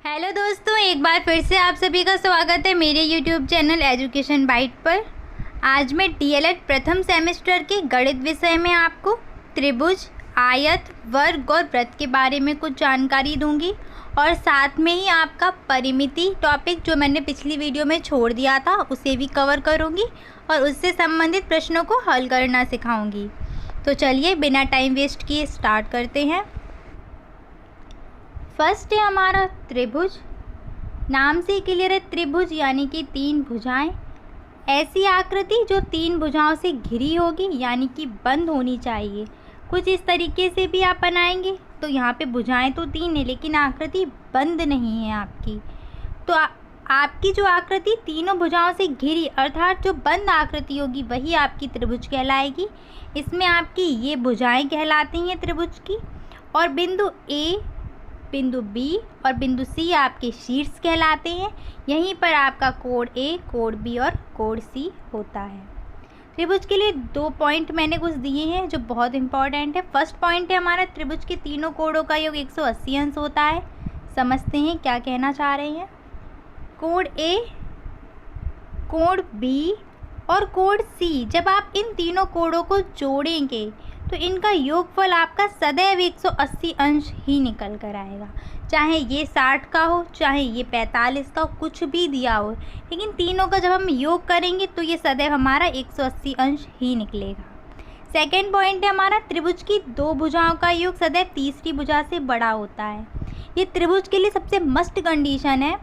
Hello दोस्तों, एक बार फिर से आप सभी का स्वागत है मेरे यूट्यूब चैनल एजुकेशन बाइट पर। आज मैं डीएलएड प्रथम सेमेस्टर के गणित विषय में आपको त्रिभुज, आयत, वर्ग और वृत्त के बारे में कुछ जानकारी दूंगी और साथ में ही आपका परिमिति टॉपिक जो मैंने पिछली वीडियो में छोड़ दिया था उसे भी कवर करूंगी और उससे संबंधित प्रश्नों को हल करना सिखाऊंगी। तो चलिए बिना टाइम वेस्ट किए स्टार्ट करते हैं। फर्स्ट है हमारा त्रिभुज। नाम से क्लियर है, त्रिभुज यानी कि तीन भुजाएं। ऐसी आकृति जो तीन भुजाओं से घिरी होगी यानी कि बंद होनी चाहिए। कुछ इस तरीके से भी आप बनाएंगे तो यहाँ पे भुजाएं तो तीन है लेकिन आकृति बंद नहीं है आपकी। तो आपकी जो आकृति तीनों भुजाओं से घिरी अर्थात जो बंद आकृति होगी वही आपकी त्रिभुज कहलाएगी। इसमें आपकी ये भुजाएं कहलाती हैं त्रिभुज की, और बिंदु ए, बिंदु बी और बिंदु सी आपके शीर्ष कहलाते हैं। यहीं पर आपका कोण ए, कोण बी और कोण सी होता है। त्रिभुज के लिए 2 पॉइंट मैंने कुछ दिए हैं जो बहुत इंपॉर्टेंट है। फर्स्ट पॉइंट है हमारा, त्रिभुज के तीनों कोणों का योग 180 अंश होता है। समझते हैं क्या कहना चाह रहे हैं। कोण ए, कोण बी और कोण सी, जब आप इन तीनों कोणों को जोड़ेंगे तो इनका योगफल आपका सदैव 180 अंश ही निकल कर आएगा। चाहे ये 60 का हो, चाहे ये 45 का हो, कुछ भी दिया हो, लेकिन तीनों का जब हम योग करेंगे तो ये सदैव हमारा 180 अंश ही निकलेगा। सेकेंड पॉइंट है हमारा, त्रिभुज की दो भुजाओं का योग सदैव तीसरी भुजा से बड़ा होता है। ये त्रिभुज के लिए सबसे मस्ट कंडीशन है,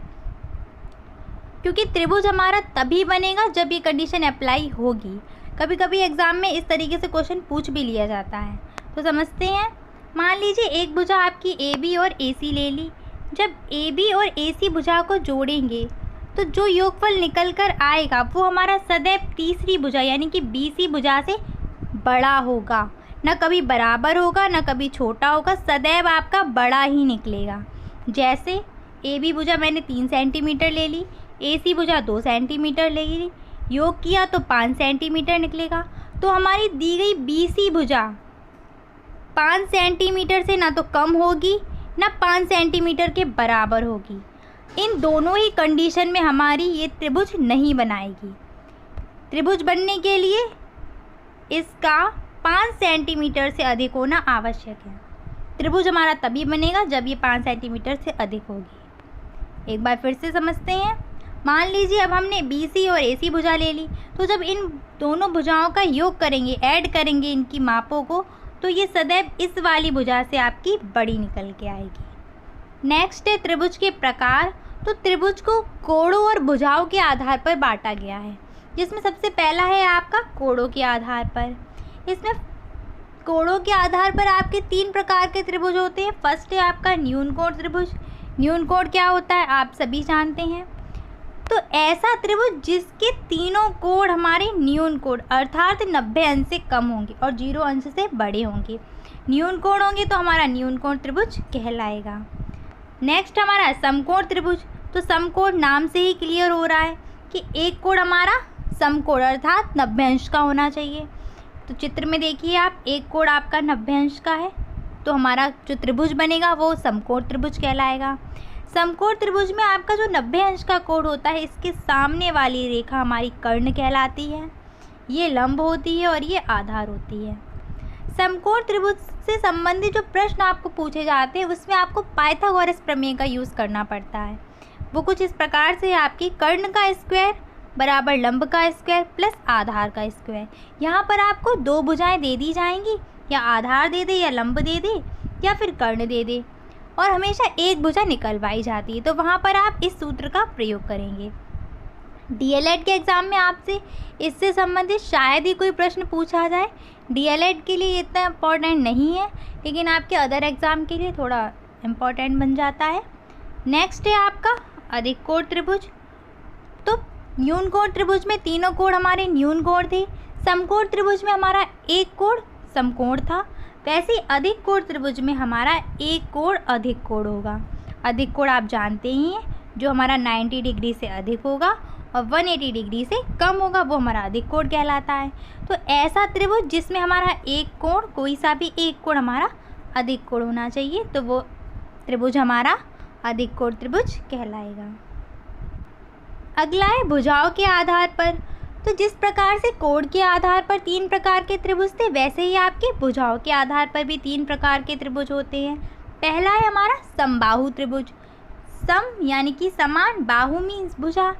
क्योंकि त्रिभुज हमारा तभी बनेगा जब ये कंडीशन अप्लाई होगी। कभी कभी एग्ज़ाम में इस तरीके से क्वेश्चन पूछ भी लिया जाता है, तो समझते हैं। मान लीजिए एक भुजा आपकी ए बी और ए सी ले ली। जब ए बी और ए सी भुजा को जोड़ेंगे तो जो योगफल निकल कर आएगा वो हमारा सदैव तीसरी भुजा यानी कि बी सी भुजा से बड़ा होगा। न कभी बराबर होगा न कभी छोटा होगा, सदैव आपका बड़ा ही निकलेगा। जैसे ए बी भुजा मैंने 3 सेंटीमीटर ले ली, ए सी भुजा 2 सेंटीमीटर ले ली, योग किया तो 5 सेंटीमीटर निकलेगा। तो हमारी दी गई बी सी भुजा 5 सेंटीमीटर से ना तो कम होगी ना 5 सेंटीमीटर के बराबर होगी। इन दोनों ही कंडीशन में हमारी ये त्रिभुज नहीं बनाएगी। त्रिभुज बनने के लिए इसका 5 सेंटीमीटर से अधिक होना आवश्यक है। त्रिभुज हमारा तभी बनेगा जब ये 5 सेंटीमीटर से अधिक होगी। एक बार फिर से समझते हैं। मान लीजिए अब हमने बी सी और ए सी भुजा ले ली, तो जब इन दोनों भुजाओं का योग करेंगे, ऐड करेंगे इनकी मापों को, तो ये सदैव इस वाली भुजा से आपकी बड़ी निकल के आएगी। नेक्स्ट है त्रिभुज के प्रकार। तो त्रिभुज को कोणों और भुजाओं के आधार पर बांटा गया है, जिसमें सबसे पहला है आपका कोणों के आधार पर। इसमें कोणों के आधार पर आपके 3 प्रकार के त्रिभुज होते हैं। फर्स्ट है आपका न्यून कोण त्रिभुज। न्यून कोण क्या होता है आप सभी जानते हैं। तो ऐसा त्रिभुज जिसके तीनों कोण हमारे न्यून कोण अर्थात 90 अंश से कम होंगे और 0 अंश से बड़े होंगे। न्यून कोण होंगे तो हमारा न्यून कोण त्रिभुज कहलाएगा। नेक्स्ट हमारा समकोण त्रिभुज। तो समकोण नाम से ही क्लियर हो रहा है कि एक कोण हमारा समकोण अर्थात 90 अंश का होना चाहिए। तो चित्र में देखिए आप, एक कोण आपका 90 अंश का है तो हमारा जो त्रिभुज बनेगा वो समकोण त्रिभुज कहलाएगा। समकोण त्रिभुज में आपका जो 90 अंश का कोण होता है, इसके सामने वाली रेखा हमारी कर्ण कहलाती है। ये लंब होती है और ये आधार होती है। समकोण त्रिभुज से संबंधित जो प्रश्न आपको पूछे जाते हैं उसमें आपको पाइथागोरस प्रमेय का यूज़ करना पड़ता है। वो कुछ इस प्रकार से आपकी कर्ण का स्क्वायर बराबर लंब का स्क्वायर प्लस आधार का स्क्वायर। यहाँ पर आपको 2 भुजाएँ दे दी जाएंगी, या आधार दे दे या लंब दे दे या फिर कर्ण दे दे, और हमेशा एक भुजा निकलवाई जाती है। तो वहाँ पर आप इस सूत्र का प्रयोग करेंगे। डीएलएड के एग्ज़ाम में आपसे इससे संबंधित शायद ही कोई प्रश्न पूछा जाए। डीएलएड के लिए इतना इम्पोर्टेंट नहीं है, लेकिन आपके अदर एग्ज़ाम के लिए थोड़ा इम्पोर्टेंट बन जाता है। नेक्स्ट है आपका अधिक कोण त्रिभुज। तो न्यून कोण त्रिभुज में तीनों कोण हमारे न्यून कोण थे। समकोण त्रिभुज में हमारा एक कोण समकोण था। वैसे अधिक कोण त्रिभुज में हमारा एक कोण अधिक कोण होगा। अधिक कोण आप जानते ही हैं, जो हमारा 90 डिग्री से अधिक होगा और 180 डिग्री से कम होगा वो हमारा अधिक कोण कहलाता है। तो ऐसा त्रिभुज जिसमें हमारा एक कोण, कोई सा भी एक कोण हमारा अधिक कोण होना चाहिए, तो वो त्रिभुज हमारा अधिक कोण त्रिभुज कहलाएगा। अगला है भुजाओं के आधार पर। तो जिस प्रकार से कोण के आधार पर 3 प्रकार के त्रिभुज थे, वैसे ही आपके भुजाओं के आधार पर भी 3 प्रकार के त्रिभुज होते हैं। पहला है हमारा समबाहु त्रिभुज। सम यानी कि समान, बाहु मीन्स भुजा।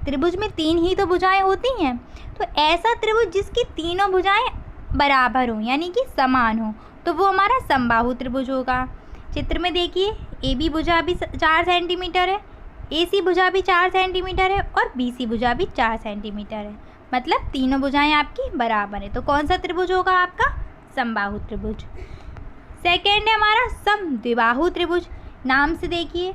त्रिभुज में 3 ही तो भुजाएं होती हैं, तो ऐसा त्रिभुज जिसकी तीनों भुजाएं बराबर हों यानी कि समान हो, तो वो हमारा समबाहु त्रिभुज होगा। चित्र में देखिए, ए बी भुजा भी 4 सेंटीमीटर है, ए सी भुजा भी 4 सेंटीमीटर है और बी सी भुजा भी 4 सेंटीमीटर है, मतलब तीनों भुजाएं आपकी बराबर है। तो कौन सा त्रिभुज होगा आपका? समबाहु त्रिभुज। सेकेंड है हमारा समद्विबाहु त्रिभुज। नाम से देखिए,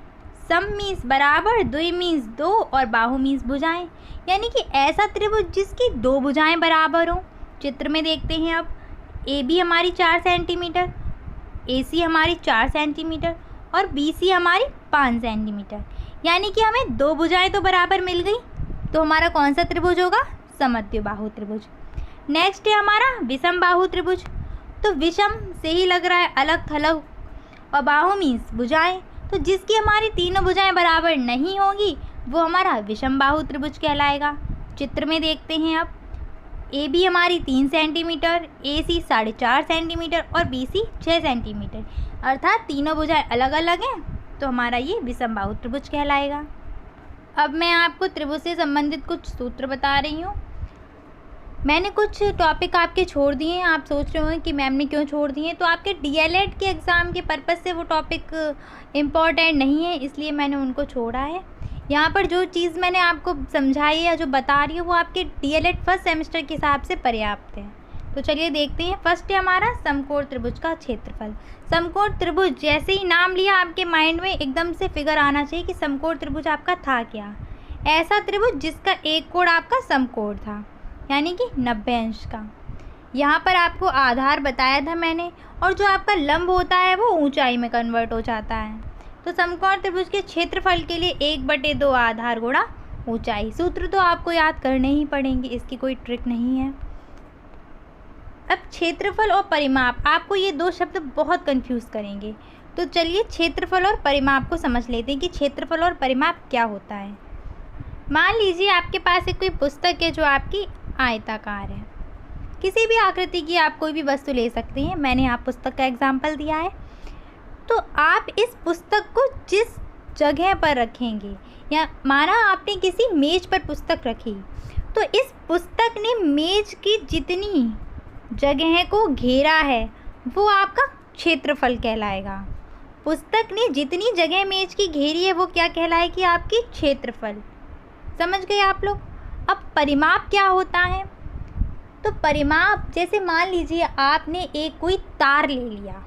सम मीन्स बराबर, द्वि मीन्स 2 और बाहु मीन्स भुजाएं, यानी कि ऐसा त्रिभुज जिसकी 2 भुजाएं बराबर हों। चित्र में देखते हैं अब, ए बी हमारी 4 सेंटीमीटर, ए सी हमारी 4 सेंटीमीटर और बी सी हमारी 5 सेंटीमीटर, यानी कि हमें 2 भुजाएं तो बराबर मिल गई। तो हमारा कौन सा त्रिभुज होगा? समद्विबाहु त्रिभुज। नेक्स्ट है हमारा विषम बाहु त्रिभुज। तो विषम से ही लग रहा है अलग थलग, और बाहु मीन्स भुजाएं, तो जिसकी हमारी तीनों भुजाएं बराबर नहीं होंगी वो हमारा विषम बाहु त्रिभुज कहलाएगा। चित्र में देखते हैं अब, ए बी हमारी 3 सेंटीमीटर, ए सी 4.5 सेंटीमीटर और बी सी 6 सेंटीमीटर, अर्थात तीनों भुजाएं अलग अलग हैं, तो हमारा ये विषम बाहु त्रिभुज कहलाएगा। अब मैं आपको त्रिभुज से संबंधित कुछ सूत्र बता रही हूँ। मैंने कुछ टॉपिक आपके छोड़ दिए हैं, आप सोच रहे होंगे कि मैम ने क्यों छोड़ दिए हैं, तो आपके डीएलएड के एग्ज़ाम के पर्पज़ से वो टॉपिक इम्पॉर्टेंट नहीं है, इसलिए मैंने उनको छोड़ा है। यहाँ पर जो चीज़ मैंने आपको समझाई या जो बता रही हूँ वो आपके डीएलएड फर्स्ट सेमेस्टर के हिसाब से पर्याप्त है। तो चलिए देखते हैं। फर्स्ट है हमारा समकोण त्रिभुज का क्षेत्रफल। समकोण त्रिभुज, जैसे ही नाम लिया आपके माइंड में एकदम से फिगर आना चाहिए कि समकोण त्रिभुज आपका था क्या। ऐसा त्रिभुज जिसका एक कोण आपका समकोण था, यानी कि 90 अंश का। यहाँ पर आपको आधार बताया था मैंने, और जो आपका लंब होता है वो ऊंचाई में कन्वर्ट हो जाता है। तो समकोण त्रिभुज के क्षेत्रफल के लिए 1/2 आधार गुणा ऊंचाई। सूत्र तो आपको याद करने ही पड़ेंगे, इसकी कोई ट्रिक नहीं है। अब क्षेत्रफल और परिमाप, आपको ये 2 शब्द बहुत कंफ्यूज करेंगे, तो चलिए क्षेत्रफल और परिमाप को समझ लेते हैं कि क्षेत्रफल और परिमाप क्या होता है। मान लीजिए आपके पास एक कोई पुस्तक है जो आपकी आयताकार है, किसी भी आकृति की आप कोई भी वस्तु ले सकते हैं। मैंने यहाँ पुस्तक का एग्जाम्पल दिया है। तो आप इस पुस्तक को जिस जगह पर रखेंगे, या माना आपने किसी मेज पर पुस्तक रखी, तो इस पुस्तक ने मेज की जितनी जगह को घेरा है वो आपका क्षेत्रफल कहलाएगा। पुस्तक ने जितनी जगह मेज की घेरी है वो क्या कहलाएगी? आपकी क्षेत्रफल। समझ गए आप लोग? अब परिमाप क्या होता है? तो परिमाप, जैसे मान लीजिए आपने एक कोई तार ले लिया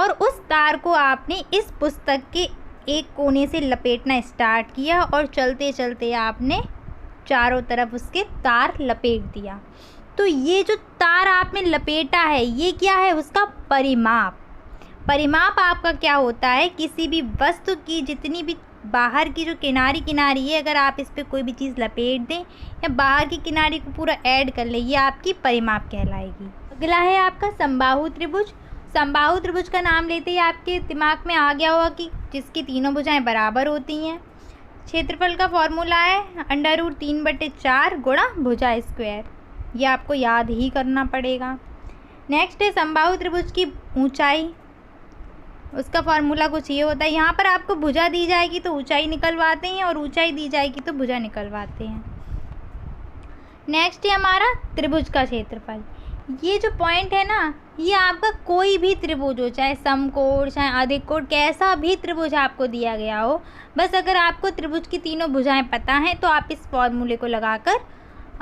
और उस तार को आपने इस पुस्तक के एक कोने से लपेटना स्टार्ट किया और चलते चलते आपने चारों तरफ उसके तार लपेट दिया। तो ये जो तार आपने लपेटा है ये क्या है? उसका परिमाप। परिमाप आपका क्या होता है? किसी भी वस्तु की जितनी भी बाहर की जो किनारी है, अगर आप इस पर कोई भी चीज़ लपेट दें या बाहर की किनारी को पूरा ऐड कर लें, ये आपकी परिमाप कहलाएगी। अगला है आपका समबाहु त्रिभुज। समबाहु त्रिभुज का नाम लेते ही आपके दिमाग में आ गया होगा कि जिसकी तीनों भुजाएं बराबर होती हैं। क्षेत्रफल का फॉर्मूला है √3/4 गुणा भुजा स्क्वायर, ये आपको याद ही करना पड़ेगा। नेक्स्ट है समबाहु त्रिभुज की ऊंचाई। उसका फॉर्मूला कुछ ये होता है, यहाँ पर आपको भुजा दी जाएगी तो ऊंचाई निकलवाते हैं और ऊंचाई दी जाएगी तो भुजा निकलवाते हैं। नेक्स्ट है हमारा त्रिभुज का क्षेत्रफल। ये जो पॉइंट है ना, ये आपका कोई भी त्रिभुज हो, चाहे समकोण चाहे अधिक कोण, कैसा भी त्रिभुज आपको दिया गया हो, बस अगर आपको त्रिभुज की तीनों भुजाएं पता हैं तो आप इस फॉर्मूले को लगाकर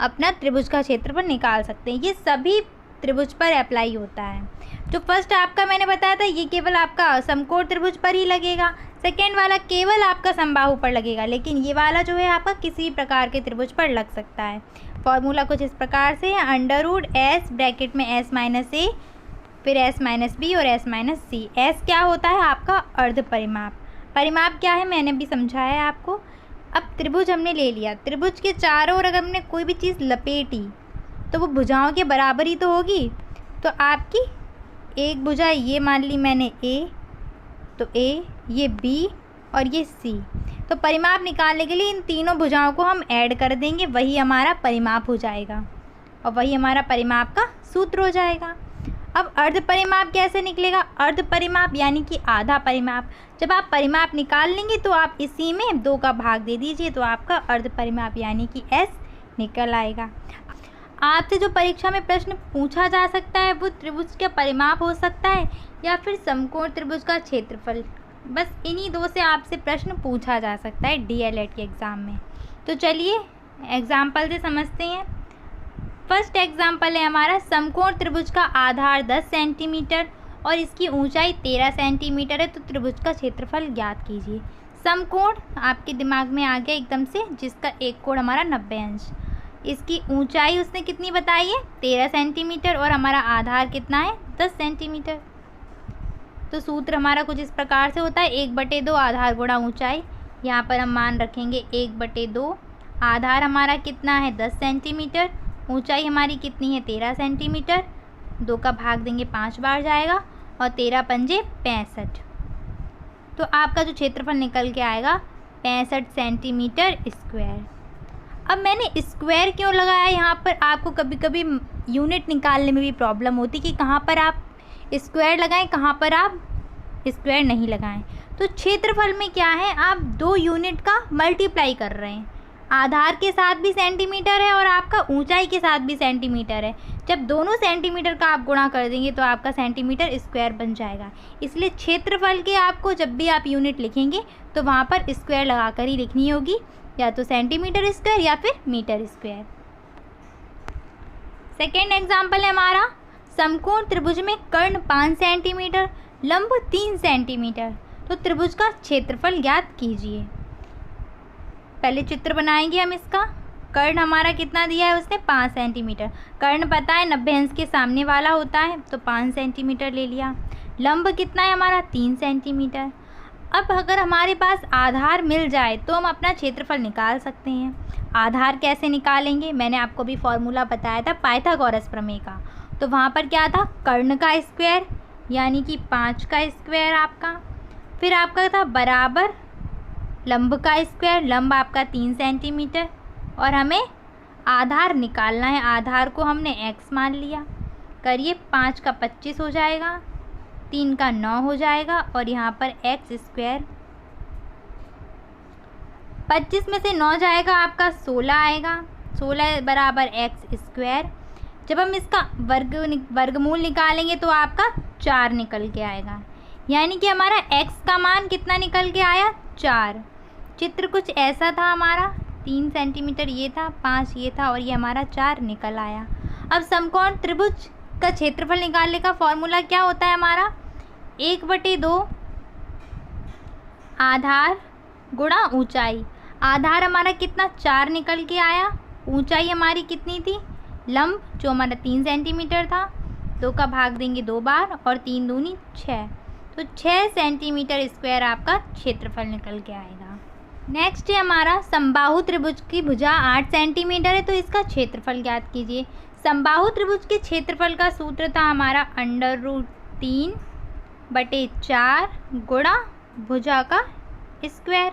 अपना त्रिभुज का क्षेत्रफल निकाल सकते हैं। ये सभी त्रिभुज पर अप्लाई होता है। जो फर्स्ट आपका मैंने बताया था ये केवल आपका समकोण त्रिभुज पर ही लगेगा, सेकेंड वाला केवल आपका समबाहु पर लगेगा, लेकिन ये वाला जो है आपका किसी प्रकार के त्रिभुज पर लग सकता है। फॉर्मूला कुछ इस प्रकार से है, √S ब्रैकेट में S-A, फिर S-B और S-C। S क्या होता है? आपका अर्ध परिमाप। परिमाप क्या है मैंने भी समझाया है आपको। अब त्रिभुज हमने ले लिया, त्रिभुज के चारों ओर अगर हमने कोई भी चीज़ लपेटी तो वो भुजाओं के बराबर ही तो होगी। तो आपकी एक भुजा ये मान ली मैंने A, तो A, ये B और ये C। तो परिमाप निकालने के लिए इन तीनों भुजाओं को हम ऐड कर देंगे, वही हमारा परिमाप हो जाएगा और वही हमारा परिमाप का सूत्र हो जाएगा। अब अर्ध परिमाप कैसे निकलेगा? अर्ध परिमाप यानी कि आधा परिमाप। जब आप परिमाप निकाल लेंगे तो आप इसी में 2 का भाग दे दीजिए, तो आपका अर्ध परिमाप यानी कि S निकल आएगा। आपसे जो परीक्षा में प्रश्न पूछा जा सकता है वो त्रिभुज का परिमाप हो सकता है या फिर समकोण त्रिभुज का क्षेत्रफल। बस इन्हीं 2 से आपसे प्रश्न पूछा जा सकता है DLED के एग्ज़ाम में। तो चलिए एग्जाम्पल से समझते हैं। फर्स्ट एग्जाम्पल है हमारा, समकोण त्रिभुज का आधार 10 सेंटीमीटर और इसकी ऊंचाई 13 सेंटीमीटर है, तो त्रिभुज का क्षेत्रफल ज्ञात कीजिए। समकोण आपके दिमाग में आ गया एकदम से, जिसका एक कोण हमारा 90 अंश। इसकी ऊंचाई उसने कितनी बताई है? 13 सेंटीमीटर और हमारा आधार कितना है? 10 सेंटीमीटर। तो सूत्र हमारा कुछ इस प्रकार से होता है, 1/2 आधार गुणा ऊंचाई। यहाँ पर हम मान रखेंगे 1/2। आधार हमारा कितना है? 10 सेंटीमीटर। ऊंचाई हमारी कितनी है? 13 सेंटीमीटर। 2 का भाग देंगे 5 बार जाएगा और 13 पंजे 65। तो आपका जो क्षेत्रफल निकल के आएगा 65 सेंटीमीटर स्क्वायर। अब मैंने स्क्वायर क्यों लगाया यहाँ पर? आपको कभी कभी यूनिट निकालने में भी प्रॉब्लम होती कि कहाँ पर आप स्क्वायर लगाएं, कहाँ पर आप स्क्वायर नहीं लगाएं। तो क्षेत्रफल में क्या है, आप 2 यूनिट का मल्टीप्लाई कर रहे हैं। आधार के साथ भी सेंटीमीटर है और आपका ऊंचाई के साथ भी सेंटीमीटर है। जब दोनों सेंटीमीटर का आप गुणा कर देंगे तो आपका सेंटीमीटर स्क्वायर बन जाएगा। इसलिए क्षेत्रफल के आपको जब भी आप यूनिट लिखेंगे तो वहाँ पर स्क्वायर लगा कर ही लिखनी होगी, या तो सेंटीमीटर स्क्वायर या फिर मीटर स्क्वायर। सेकेंड एग्जाम्पल है हमारा, समकोण त्रिभुज में कर्ण 5 सेंटीमीटर, लंब 3 सेंटीमीटर, तो त्रिभुज का क्षेत्रफल ज्ञात कीजिए। पहले चित्र बनाएंगे हम इसका। कर्ण हमारा कितना दिया है उसने? 5 सेंटीमीटर। कर्ण पता है 90 अंश के सामने वाला होता है, तो 5 सेंटीमीटर ले लिया। लंब कितना है हमारा? 3 सेंटीमीटर। अब अगर हमारे पास आधार मिल जाए तो हम अपना क्षेत्रफल निकाल सकते हैं। आधार कैसे निकालेंगे? मैंने आपको भी फॉर्मूला बताया था पाइथागोरस प्रमेय का। तो वहाँ पर क्या था? कर्ण का स्क्वायर यानी कि 5 का स्क्वायर आपका, फिर आपका था बराबर लंब का स्क्वायर, लंब आपका 3 सेंटीमीटर, और हमें आधार निकालना है। आधार को हमने x मान लिया। करिए 5 का 25 हो जाएगा, 3 का 9 हो जाएगा और यहाँ पर x स्क्वायर। 25 में से 9 जाएगा आपका 16 आएगा। 16 बराबर x स्क्वायर। जब हम इसका वर्गमूल निकालेंगे तो आपका 4 निकल के आएगा, यानी कि हमारा x का मान कितना निकल के आया? 4। चित्र कुछ ऐसा था हमारा, 3 सेंटीमीटर ये था, 5 ये था और ये हमारा 4 निकल आया। अब समकोण त्रिभुज का क्षेत्रफल निकालने का फॉर्मूला क्या होता है हमारा? 1/2 आधार गुणा ऊंचाई। आधार हमारा कितना? 4 निकल के आया। ऊंचाई हमारी कितनी थी? लंब जो हमारा 3 सेंटीमीटर था, 2 का भाग देंगे 2 बार और 3 दूनी 6, तो 6 सेंटीमीटर स्क्वायर आपका क्षेत्रफल निकल के आएगा। नेक्स्ट है हमारा, समबाहु त्रिभुज की भुजा 8 सेंटीमीटर है, तो इसका क्षेत्रफल ज्ञात कीजिए। समबाहु त्रिभुज के क्षेत्रफल का सूत्र था हमारा √3/4 गुणा भुजा का स्क्वायर।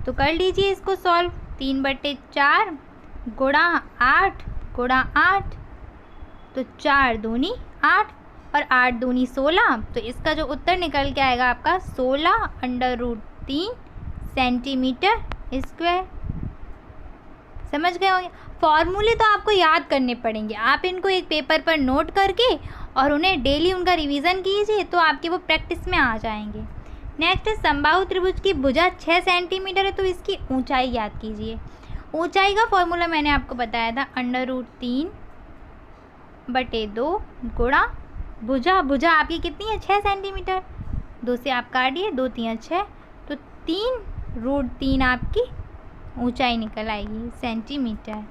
तो कर लीजिए इसको सॉल्व। 3/4 गुणा 8, तो 4 दूनी 8 और 8 दूनी 16, तो इसका जो उत्तर निकल के आएगा आपका 16√3 सेंटीमीटर स्क्वायर। समझ गए होंगे। फॉर्मूले तो आपको याद करने पड़ेंगे, आप इनको एक पेपर पर नोट करके और उन्हें डेली उनका रिवीजन कीजिए तो आपके वो प्रैक्टिस में आ जाएंगे। नेक्स्ट है, समबाहु त्रिभुज की भुजा 6 सेंटीमीटर है, तो इसकी ऊंचाई याद कीजिए। ऊंचाई का फॉर्मूला मैंने आपको बताया था √3/2 गुणा भुजा। भुजा आपकी कितनी है? 6 सेंटीमीटर। 2 से आप काटिए, 2 3 6, तो 3√3 आपकी ऊंचाई निकल आएगी सेंटीमीटर।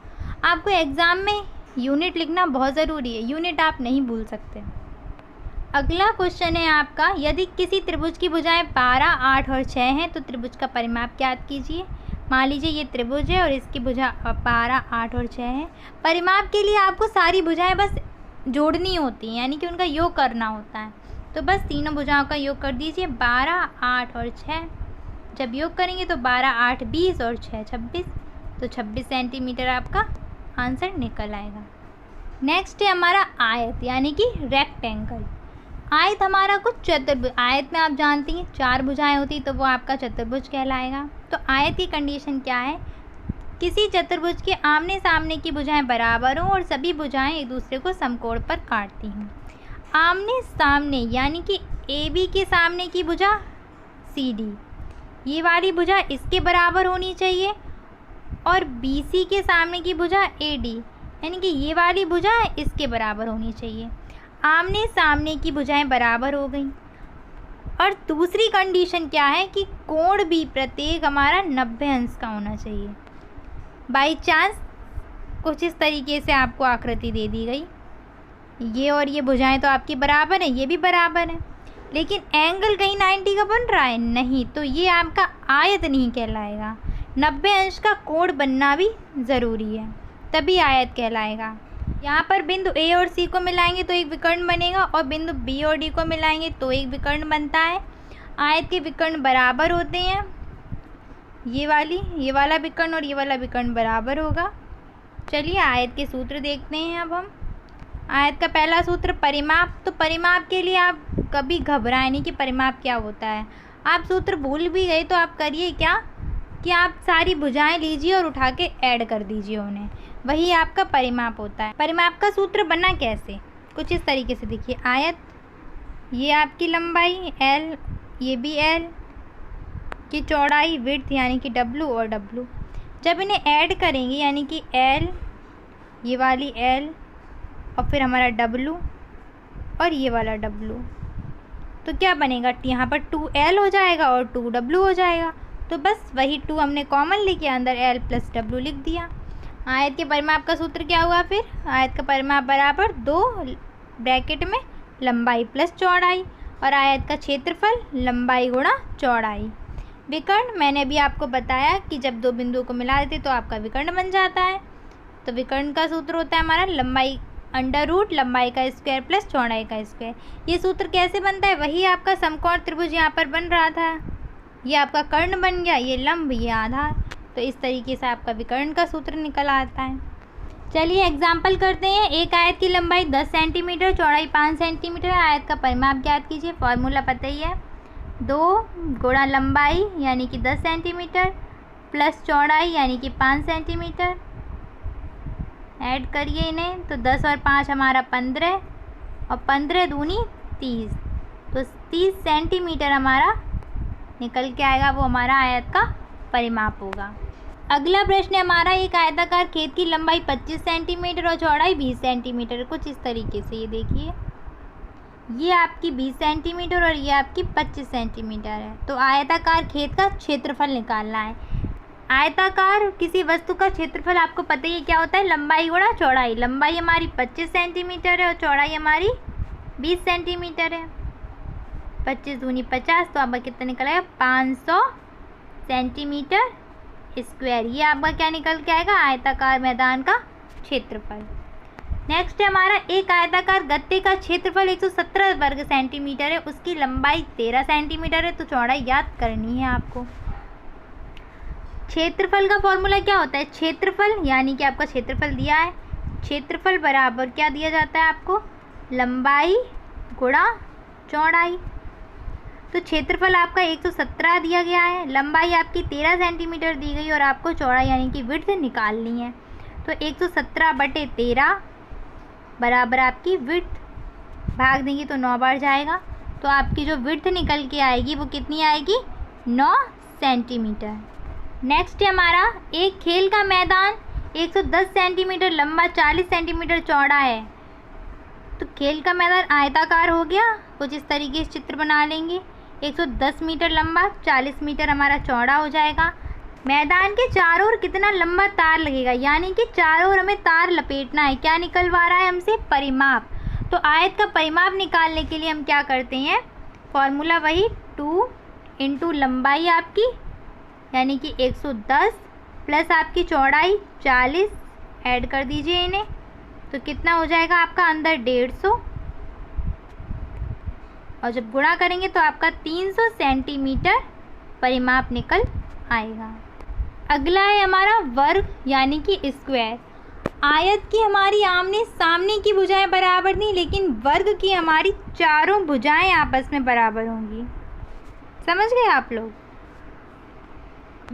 आपको एग्ज़ाम में यूनिट लिखना बहुत ज़रूरी है, यूनिट आप नहीं भूल सकते। अगला क्वेश्चन है आपका, यदि किसी त्रिभुज की भुजाएं 12, 8 और 6 हैं तो त्रिभुज का परिमाप ज्ञात कीजिए। मान लीजिए ये त्रिभुज है और इसकी भुजा 12, 8 और 6 है। परिमाप के लिए आपको सारी भुजाएं बस जोड़नी होती हैं, यानी कि उनका योग करना होता है। तो बस तीनों भुजाओं का योग कर दीजिए, 12, 8 और 6। जब योग करेंगे तो 12, 8, 20 और 6, 26। तो 26 सेंटीमीटर आपका आंसर निकल आएगा। नेक्स्ट है हमारा आयत यानी कि रेक्टेंगल। आयत हमारा कुछ चतुर्भुज, आयत में आप जानती हैं 4 भुजाएं होती, तो वो आपका चतुर्भुज कहलाएगा। तो आयत की कंडीशन क्या है, किसी चतुर्भुज के आमने सामने की भुजाएं बराबर हों और सभी भुजाएं एक दूसरे को समकोण पर काटती हों। आमने सामने यानी कि AB के सामने की भुजा CD, ये वाली भुजा इसके बराबर होनी चाहिए, और BC के सामने की भुजा AD यानी कि ये वाली भुजा इसके बराबर होनी चाहिए। आमने सामने की भुजाएं बराबर हो गई। और दूसरी कंडीशन क्या है कि कोण भी प्रत्येक हमारा 90 अंश का होना चाहिए। बाई चांस कुछ इस तरीके से आपको आकृति दे दी गई, ये और ये भुजाएं तो आपकी बराबर है, ये भी बराबर है, लेकिन एंगल कहीं 90 का बन रहा है नहीं, तो ये आपका आयत नहीं कहलाएगा। 90 अंश का कोण बनना भी ज़रूरी है, तभी आयत कहलाएगा। यहाँ पर बिंदु A और C को मिलाएंगे तो एक विकर्ण बनेगा, और बिंदु B और D को मिलाएंगे तो एक विकर्ण बनता है। आयत के विकर्ण बराबर होते हैं, ये वाला विकर्ण और ये वाला विकर्ण बराबर होगा। चलिए आयत के सूत्र देखते हैं अब हम। आयत का पहला सूत्र परिमाप। तो परिमाप के लिए आप कभी घबराएं नहीं कि परिमाप क्या होता है। आप सूत्र भूल भी गए तो आप करिए क्या कि आप सारी भुजाएं लीजिए और उठा के ऐड कर दीजिए उन्हें, वही आपका परिमाप होता है। परिमाप का सूत्र बना कैसे, कुछ इस तरीके से देखिए। आयत, ये आपकी लंबाई L, ये भी L की चौड़ाई विड्थ यानी कि W और W। जब इन्हें ऐड करेंगे यानी कि L, ये वाली L और फिर हमारा W और ये वाला W, तो क्या बनेगा, यहाँ पर 2L हो जाएगा और 2W हो जाएगा। तो बस वही 2 हमने कॉमन लेके अंदर L प्लस W लिख दिया। आयत के परिमाप का सूत्र क्या हुआ फिर, आयत का परिमाप बराबर 2 ब्रैकेट में लंबाई प्लस चौड़ाई, और आयत का क्षेत्रफल लंबाई गुणा चौड़ाई। विकर्ण मैंने अभी आपको बताया कि जब दो बिंदुओं को मिला देते तो आपका विकर्ण बन जाता है। तो विकर्ण का सूत्र होता है हमारा लंबाई अंडर रूट लंबाई का स्क्वायर प्लस चौड़ाई का स्क्वायर। ये सूत्र कैसे बनता है, वही आपका समकोण त्रिभुज यहाँ पर बन रहा था, ये आपका कर्ण बन गया, ये लंब, ये आधार। तो इस तरीके से आपका विकर्ण का सूत्र निकल आता है। चलिए एग्जाम्पल करते हैं। एक आयत की लंबाई 10 सेंटीमीटर, चौड़ाई 5 सेंटीमीटर है। आयत का परिमाप ज्ञात कीजिए। फॉर्मूला पता ही है, 2 गुणा लंबाई यानी कि 10 सेंटीमीटर प्लस चौड़ाई यानी कि 5 सेंटीमीटर। ऐड करिए इन्हें, तो 10 और 5 हमारा 15 और 15 दूनी 30, तो 30 सेंटीमीटर हमारा निकल के आएगा, वो हमारा आयत का परिमाप होगा। अगला प्रश्न है हमारा, एक आयताकार खेत की लंबाई 25 सेंटीमीटर और चौड़ाई 20 सेंटीमीटर। कुछ इस तरीके से, ये देखिए, ये आपकी 20 सेंटीमीटर और ये आपकी 25 सेंटीमीटर है। तो आयताकार खेत का क्षेत्रफल निकालना है। आयताकार किसी वस्तु का क्षेत्रफल आपको पता ही है क्या होता है, लंबाई गुणा चौड़ाई। लंबाई हमारी 25 सेंटीमीटर है और चौड़ाई हमारी 20 सेंटीमीटर है। 25 दूनी 50, तो आपका कितना निकल आएगा, 500 सेंटीमीटर स्क्वायर। ये आपका क्या निकल के आएगा, आयताकार मैदान का क्षेत्रफल। नेक्स्ट है हमारा, एक आयताकार गत्ते का क्षेत्रफल 117 वर्ग सेंटीमीटर है, उसकी लंबाई 13 सेंटीमीटर है। तो चौड़ाई याद करनी है आपको। क्षेत्रफल का फॉर्मूला क्या होता है, क्षेत्रफल यानी कि आपका क्षेत्रफल दिया है, क्षेत्रफल बराबर क्या दिया जाता है आपको, लंबाई गुणा चौड़ाई। तो क्षेत्रफल आपका 117 दिया गया है, लंबाई आपकी 13 सेंटीमीटर दी गई और आपको चौड़ाई यानी कि विड्थ निकालनी है। तो 117/13 बराबर आपकी विड्थ, भाग देंगे तो 9 बार जाएगा। तो आपकी जो विड्थ निकल के आएगी वो कितनी आएगी, 9 सेंटीमीटर। नेक्स्ट है हमारा, एक खेल का मैदान 110 सेंटीमीटर लंबा 40 सेंटीमीटर चौड़ा है। तो खेल का मैदान आयताकार हो गया, कुछ इस तरीके से चित्र बना लेंगे। 110 मीटर लंबा, 40 मीटर हमारा चौड़ा हो जाएगा। मैदान के चारों ओर कितना लंबा तार लगेगा, यानी कि चारों ओर हमें तार लपेटना है। क्या निकलवा रहा है हमसे, परिमाप। तो आयत का परिमाप निकालने के लिए हम क्या करते हैं, फॉर्मूला वही 2 × लंबाई आपकी यानी कि 110 प्लस आपकी चौड़ाई 40, ऐड कर दीजिए इन्हें, तो कितना हो जाएगा आपका अंदर 150 और जब गुणा करेंगे तो आपका 300 सेंटीमीटर परिमाप निकल आएगा। अगला है हमारा वर्ग यानी कि स्क्वायर। आयत की हमारी आमने सामने की भुजाएं बराबर नहीं, लेकिन वर्ग की हमारी चारों भुजाएं आपस में बराबर होंगी। समझ गए आप लोग?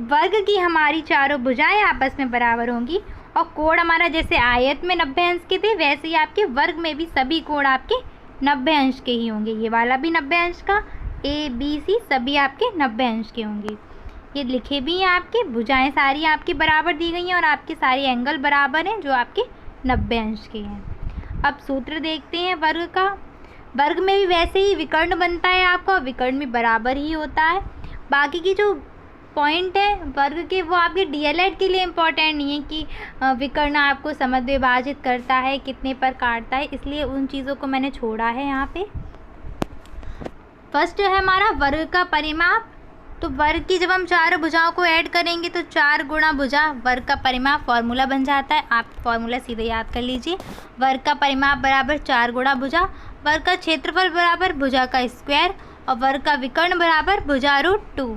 वर्ग की हमारी चारों भुजाएं आपस में बराबर होंगी और कोण हमारा जैसे आयत में 90 अंश के थे, वैसे ही आपके वर्ग में भी सभी कोण आपके 90 अंश के ही होंगे। ये वाला भी 90 अंश का, ए बी सी सभी आपके 90 अंश के होंगे। ये लिखे भी हैं आपके, भुजाएं सारी आपकी बराबर दी गई हैं और आपके सारे एंगल बराबर हैं जो आपके 90 अंश के हैं। अब सूत्र देखते हैं वर्ग का। वर्ग में भी वैसे ही विकर्ण बनता है आपका, विकर्ण भी बराबर ही होता है। बाकी की जो पॉइंट है वर्ग के वो आपके डीएलएड के लिए इम्पोर्टेंट नहीं है कि विकर्ण आपको समद्विभाजित विभाजित करता है, कितने पर काटता है, इसलिए उन चीज़ों को मैंने छोड़ा है यहाँ पे। फर्स्ट है हमारा वर्ग का परिमाप। तो वर्ग की जब हम चारों भुजाओं को ऐड करेंगे तो 4 गुणा भुजा वर्ग का परिमाप फॉर्मूला बन जाता है। आप फॉर्मूला सीधे याद कर लीजिए। वर्ग का परिमाप बराबर 4 गुणा भुजा, वर्ग का क्षेत्रफल बराबर भुजा का स्क्वायर और वर्ग का विकर्ण बराबर भुजा √2।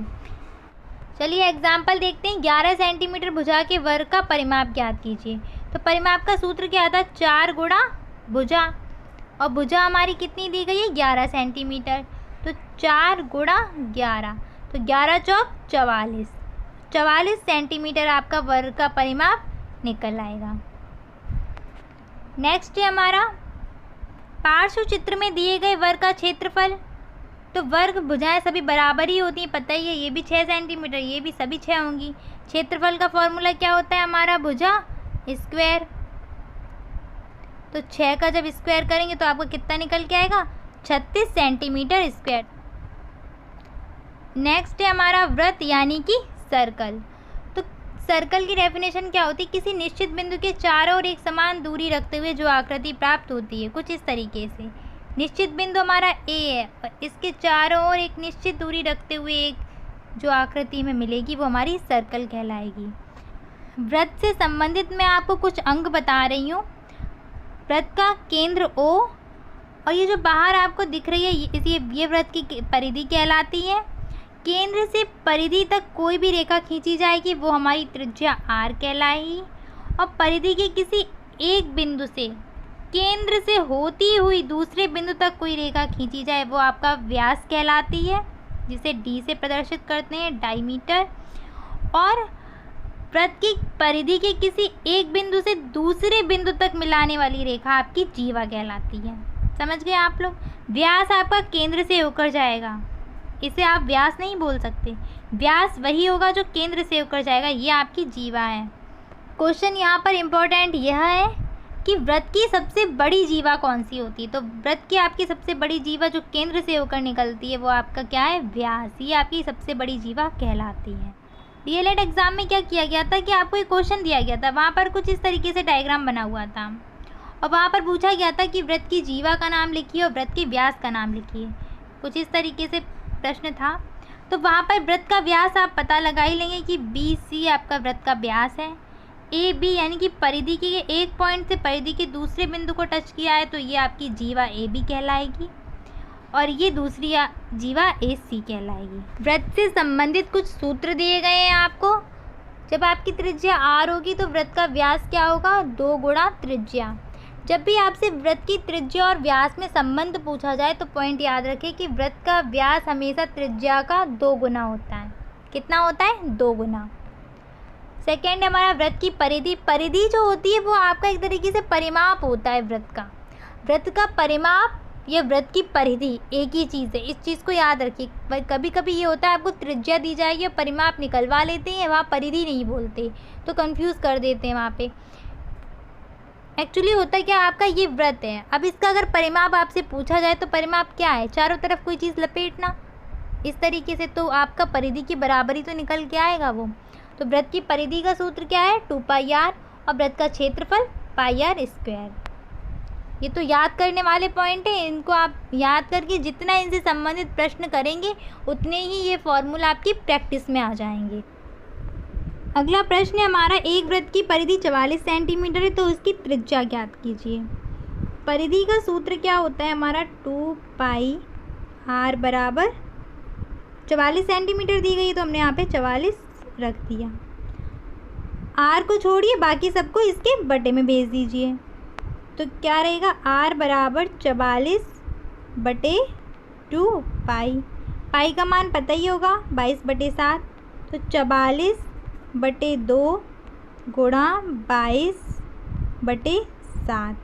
चलिए एग्जाम्पल देखते हैं। 11 सेंटीमीटर भुजा के वर्ग का परिमाप ज्ञात कीजिए। तो परिमाप का सूत्र क्या था? 4 गुणा भुजा, और भुजा हमारी कितनी दी गई है? 11 सेंटीमीटर। तो 4 गुणा 11, तो 11 चौक 44, 44 सेंटीमीटर आपका वर्ग का परिमाप निकल आएगा। नेक्स्ट है हमारा पार्श्व चित्र में दिए गए वर्ग का क्षेत्रफल। तो वर्ग भुजाएं सभी बराबर ही होती हैं, पता ही है। ये भी 6 सेंटीमीटर, ये भी सभी 6 होंगी। क्षेत्रफल का फॉर्मूला क्या होता है हमारा? भुजा स्क्वायर। तो 6 का जब स्क्वायर करेंगे तो आपको कितना निकल के आएगा? 36 सेंटीमीटर स्क्वायर। नेक्स्ट है हमारा वृत्त यानी कि सर्कल। तो सर्कल की डेफिनेशन क्या होती है? किसी निश्चित बिंदु के चारों ओर एक समान दूरी रखते हुए जो आकृति प्राप्त होती है, कुछ इस तरीके से। निश्चित बिंदु हमारा ए है और इसके चारों ओर एक निश्चित दूरी रखते हुए एक जो आकृति में मिलेगी वो हमारी सर्कल कहलाएगी। वृत्त से संबंधित मैं आपको कुछ अंक बता रही हूँ। वृत्त का केंद्र O और ये जो बाहर आपको दिख रही है ये वृत्त की परिधि कहलाती है। केंद्र से परिधि तक कोई भी रेखा खींची जाएगी वो हमारी त्रिज्या R कहलाएगी। और परिधि के किसी एक बिंदु से केंद्र से होती हुई दूसरे बिंदु तक कोई रेखा खींची जाए वो आपका व्यास कहलाती है, जिसे D से प्रदर्शित करते हैं, डायमीटर। और वृत्त की परिधि के किसी एक बिंदु से दूसरे बिंदु तक मिलाने वाली रेखा आपकी जीवा कहलाती है। समझ गए आप लोग? व्यास आपका केंद्र से होकर जाएगा, इसे आप व्यास नहीं बोल सकते। व्यास वही होगा जो केंद्र से होकर जाएगा, ये आपकी जीवा है। क्वेश्चन यहाँ पर इम्पोर्टेंट यह है कि वृत्त की सबसे बड़ी जीवा कौन सी होती है? तो वृत्त की आपकी सबसे बड़ी जीवा जो केंद्र से होकर निकलती है वो आपका क्या है? व्यास। ये आपकी सबसे बड़ी जीवा कहलाती है। डीएलएड एग्जाम में क्या किया गया था कि आपको एक क्वेश्चन दिया गया था, वहाँ पर कुछ इस तरीके से डायग्राम बना हुआ था और वहाँ पर पूछा गया था कि वृत्त की जीवा का नाम लिखिए और वृत्त के व्यास का नाम लिखिए। कुछ इस तरीके से प्रश्न था। तो वहाँ पर वृत्त का व्यास आप पता लगा ही लेंगे कि BC आपका वृत्त का व्यास है। AB यानी कि परिधि के एक पॉइंट से परिधि के दूसरे बिंदु को टच किया है तो ये आपकी जीवा AB कहलाएगी और ये दूसरी जीवा AC कहलाएगी। वृत्त से संबंधित कुछ सूत्र दिए गए हैं आपको। जब आपकी त्रिज्या R होगी तो वृत्त का व्यास क्या होगा? 2 गुणा त्रिज्या। जब भी आपसे वृत्त की त्रिज्या और व्यास में संबंध पूछा जाए तो पॉइंट याद रखें कि वृत्त का व्यास हमेशा त्रिज्या का 2 गुना होता है। कितना होता है? 2 गुना। सेकेंड हमारा वृत्त की परिधि। परिधि जो होती है वो आपका एक तरीके से परिमाप होता है वृत्त का। वृत्त का परिमाप या वृत्त की परिधि एक ही चीज़ है, इस चीज़ को याद रखिए। कभी कभी ये होता है आपको त्रिज्या दी जाएगी और परिमाप निकलवा लेते हैं, वहाँ परिधि नहीं बोलते तो कंफ्यूज कर देते हैं वहाँ पे। एक्चुअली होता क्या, आपका ये वृत्त है। अब इसका अगर परिमाप आपसे पूछा जाए तो परिमाप क्या है? चारों तरफ कोई चीज़ लपेटना इस तरीके से, तो आपका परिधि की बराबरी तो निकल के आएगा वो। तो वृत्त की परिधि का सूत्र क्या है? 2πr और वृत्त का क्षेत्रफल πr²। ये तो याद करने वाले पॉइंट हैं, इनको आप याद करके जितना इनसे संबंधित प्रश्न करेंगे उतने ही ये फॉर्मूला आपकी प्रैक्टिस में आ जाएंगे। अगला प्रश्न है हमारा, एक वृत्त की परिधि 44 सेंटीमीटर है तो उसकी त्रिज्या ज्ञात कीजिए। परिधि का सूत्र क्या होता है हमारा? 2πr आर बराबर 44 सेंटीमीटर दी गई है, तो हमने यहाँ पे 44 रख दिया। आर को छोड़िए, बाकी सबको इसके बटे में भेज दीजिए। तो क्या रहेगा, आर बराबर 44/2 पाई। पाई का मान पता ही होगा 22/7, तो 44/2 गुणा 22/7।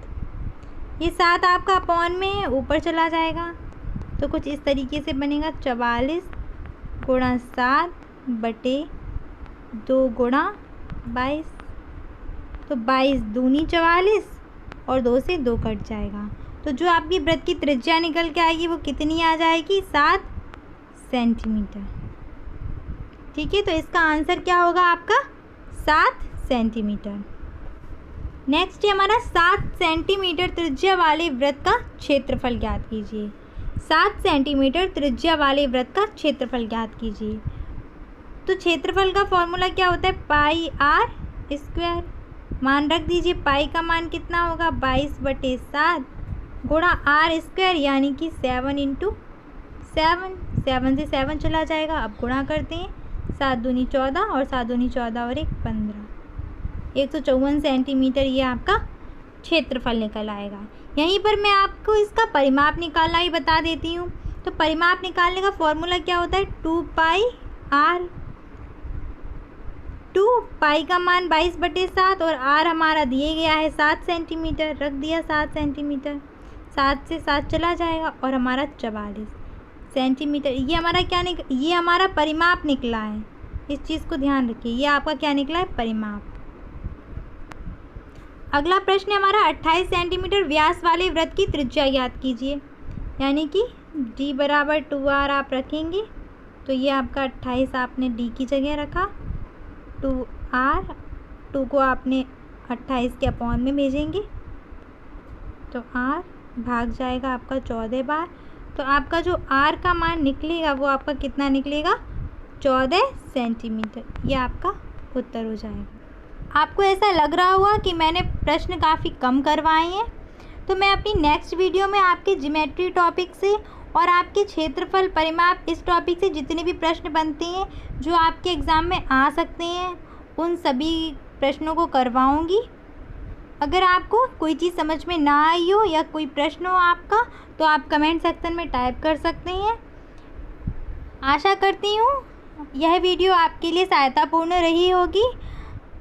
ये 7 आपका अपॉन में ऊपर चला जाएगा, तो कुछ इस तरीके से बनेगा 44 गुणा 7/2 गुणा 22। तो 22 दूनी 44 और 2 से 2 कट जाएगा, तो जो आपकी वृत्त की त्रिज्या निकल के आएगी वो कितनी आ जाएगी, 7 सेंटीमीटर। ठीक है, तो इसका आंसर क्या होगा आपका, 7 सेंटीमीटर। नेक्स्ट है हमारा 7 सेंटीमीटर त्रिज्या वाले वृत्त का क्षेत्रफल ज्ञात कीजिए। 7 सेंटीमीटर त्रिज्या वाले वृत्त का क्षेत्रफल ज्ञात कीजिए। तो क्षेत्रफल का फॉर्मूला क्या होता है, पाई आर स्क्वायर। मान रख दीजिए, पाई का मान कितना होगा, 22/7 गुणा आर स्क्वायर, यानी कि 7 × 7। 7 से 7 चला जाएगा। अब गुणा करते हैं, 7 दूनी 14 और 7 दूनी 14 और 1 15, 154 सेंटीमीटर ये आपका क्षेत्रफल निकल आएगा। यहीं पर मैं आपको इसका परिमाप निकालना ही बता देती हूँ। तो परिमाप निकालने का फॉर्मूला क्या होता है, 2 पाई आर। 2 पाई का मान 22/7 और आर हमारा दिए गया है 7 सेंटीमीटर, रख दिया 7 सेंटीमीटर। 7 से 7 चला जाएगा और हमारा 44 सेंटीमीटर। ये हमारा क्या ये हमारा परिमाप निकला है, इस चीज़ को ध्यान रखिए। ये आपका क्या निकला है, परिमाप। अगला प्रश्न हमारा 28 सेंटीमीटर व्यास वाले वृत्त की त्रिज्या ज्ञात कीजिए। यानी कि d बराबर 2r आप रखेंगे, तो ये आपका 28 आपने d की जगह रखा, 2r, 2 को आपने 28 के अपॉन में भेजेंगे, तो r भाग जाएगा आपका 14 बार। तो आपका जो r का मान निकलेगा वो आपका कितना निकलेगा, 14 सेंटीमीटर। ये आपका उत्तर हो जाएगा। आपको ऐसा लग रहा होगा कि मैंने प्रश्न काफ़ी कम करवाए हैं, तो मैं अपनी नेक्स्ट वीडियो में आपके ज्योमेट्री टॉपिक से और आपके क्षेत्रफल परिमाप इस टॉपिक से जितने भी प्रश्न बनते हैं जो आपके एग्ज़ाम में आ सकते हैं, उन सभी प्रश्नों को करवाऊंगी। अगर आपको कोई चीज़ समझ में ना आई हो या कोई प्रश्न हो आपका, तो आप कमेंट सेक्शन में टाइप कर सकते हैं। आशा करती हूँ यह वीडियो आपके लिए सहायतापूर्ण रही होगी।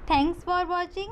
Thanks for watching.